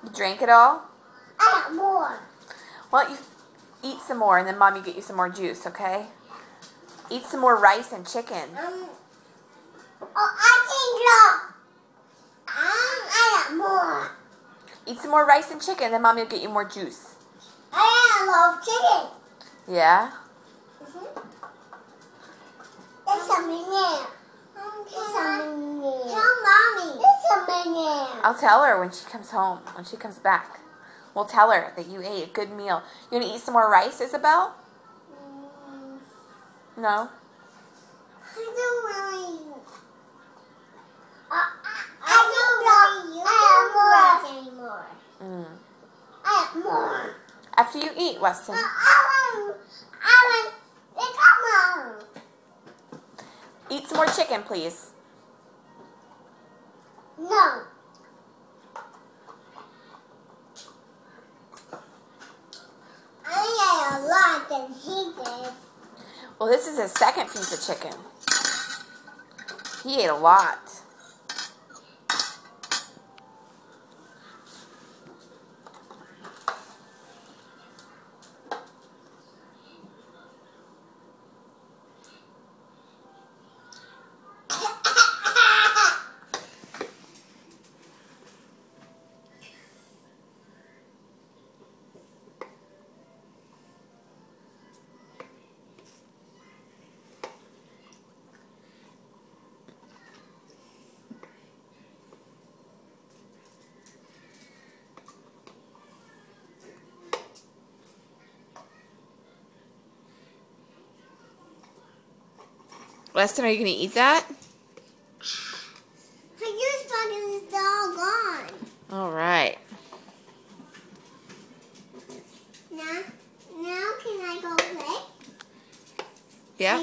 You drank it all? I have more. Why don't you eat some more and then Mommy get you some more juice, okay? Eat some more rice and chicken. I have more. Eat some more rice and chicken, then Mommy will get you more juice. I love chicken. Yeah? There's something there. There's something there. Tell Mommy. There's something there. I'll tell her when she comes home, when she comes back. We'll tell her that you ate a good meal. You want to eat some more rice, Isabel? No? I don't really. I don't really use anymore. I have more. After you eat, Weston. Eat some more chicken, please. No. I ate a lot than he did. Well, this is his second piece of chicken. He ate a lot. Weston, are you going to eat that? I just thought it was all gone. All right. Now can I go play? Yeah.